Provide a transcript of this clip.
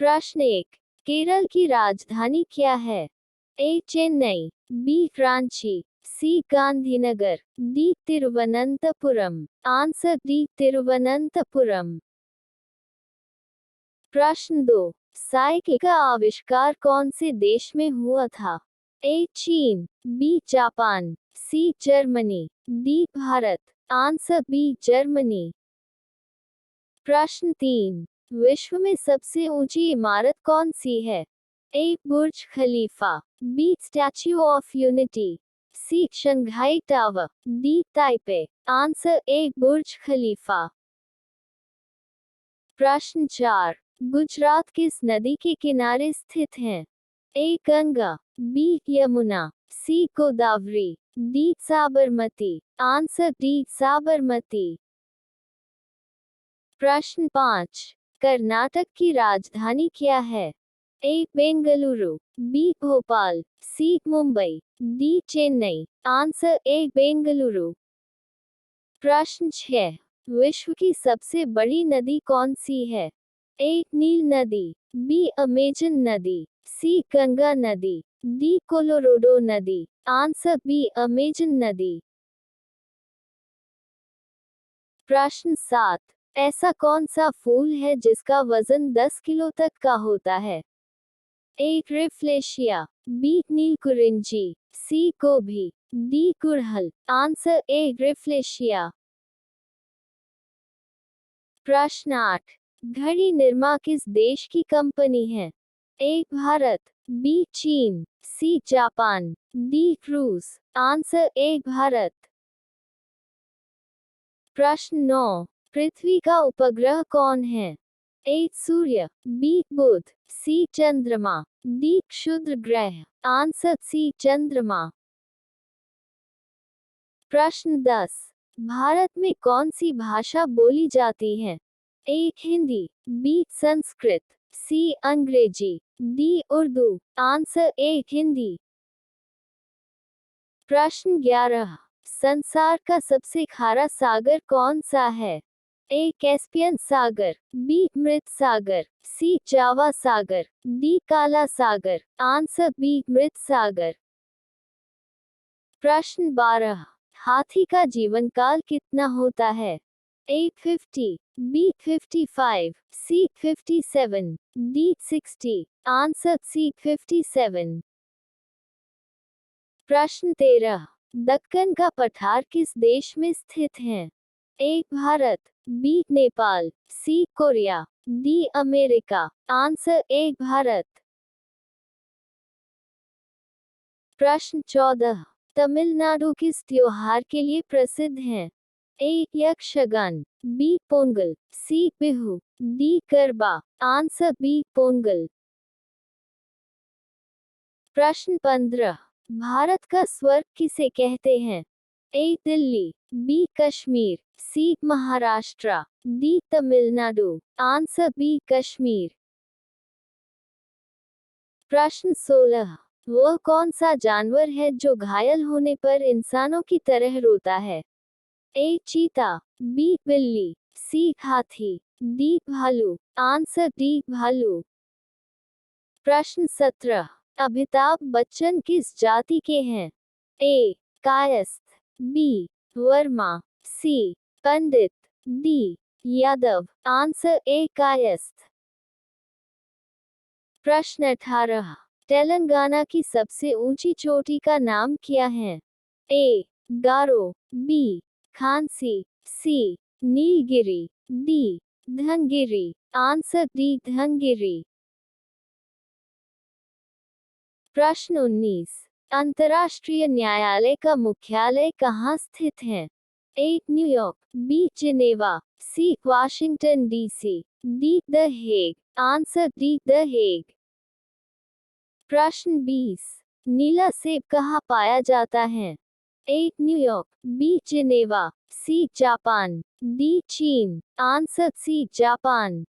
प्रश्न 1, केरल की राजधानी क्या है? A Chennai, B Ranchi, C Gandhinagar, D Thiruvananthapuram. Answer D Thiruvananthapuram. प्रश्न 2, साइकिल का आविष्कार कौन से देश में हुआ था? ए चीन, B Japan, C Germany, D Bharat. Answer B Germany. प्रश्न 3, विश्व में सबसे ऊंची इमारत कौन सी है? A Burj Khalifa, B statue of unity, C Shanghai tower, D Taipei. Answer A Burj Khalifa. प्रश्न 4, गुजरात किस नदी के किनारे स्थित है? A Ganga, B Yamuna, C Godavari, D Sabarmati. Answer D Sabarmati. प्रश्न 5, कर्नाटक की राजधानी क्या है? A Bengaluru, B Bhopal, C Mumbai, D Chennai. Answer A Bengaluru. प्रश्न 6, विश्व की सबसे बड़ी नदी कौन सी है? ए नील नदी, बी अमेजन नदी, सी गंगा नदी, डी कोलोराडो नदी। आंसर बी अमेजन नदी। प्रश्न 7, ऐसा कौन सा फूल है जिसका वजन 10 किलो तक का होता है? ए ट्रिफ्लेशिया, बी नीलकुरिंजी, सी गोभी, डी गुड़हल। आंसर ए ट्रिफ्लेशिया। प्रश्न 8, घड़ी निर्मा किस देश की कंपनी है? ए भारत, बी चीन, सी जापान, डी रूस। Answer A Bharat. प्रश्न 9, पृथ्वी का उपग्रह कौन है? ए सूर्य, बी बुध, सी चंद्रमा, डी क्षुद्र ग्रह। आंसर सी चंद्रमा। प्रश्न 10, भारत में कौन सी भाषा बोली जाती है? ए हिंदी, बी संस्कृत, सी अंग्रेजी, D Urdu. Answer A Hindi. प्रश्न 11, संसार का सबसे खारा सागर कौन सा है? ए कैस्पियन सागर, बी मृत सागर, सी जावा सागर, डी काला सागर। आंसर बी मृत सागर। प्रश्न 12, हाथी का जीवन काल कितना होता है? A 50, B 55, C 57, D 60। Answer C 57। प्रश्न 13, दक्कन का पठार किस देश में स्थित है? A Bharat, B Nepal, C Korea, D America. Answer A Bharat. प्रश्न 14, तमिलनाडु किस त्योहार के लिए प्रसिद्ध है? A Yakshagana, B Pongal, C Bihu, D Garba. Answer B Pongal. प्रश्न 15, भारत का स्वर्ग किसे कहते हैं? A Delhi, B Kashmir, C Maharashtra, D Tamil Nadu. Answer B Kashmir. प्रश्न 16, वह कौन सा जानवर है जो घायल होने पर इंसानों की तरह रोता है? ए चीता, बी बिल्ली, सी हाथी, डी भालू। आंसर डी भालू। प्रश्न 17, अमिताभ बच्चन किस जाति के हैं? A Kayastha, B Verma, C Pandit, D Yadav. Answer A Kayastha. प्रश्न 18, तेलंगाना की सबसे ऊंची चोटी का नाम क्या है? ए Garo, B Khasi, C Nilgiri, D Dhanagiri. Answer D Dhanagiri. प्रश्न 19, अंतर्राष्ट्रीय न्यायालय का मुख्यालय कहाँ स्थित है? A New York, B Geneva, C Washington DC, D the Hague. Answer D the Hague. प्रश्न 20, नीला सेब कहाँ पाया जाता है? A New York, B Geneva, C Japan, D चीन। Answer C Japan.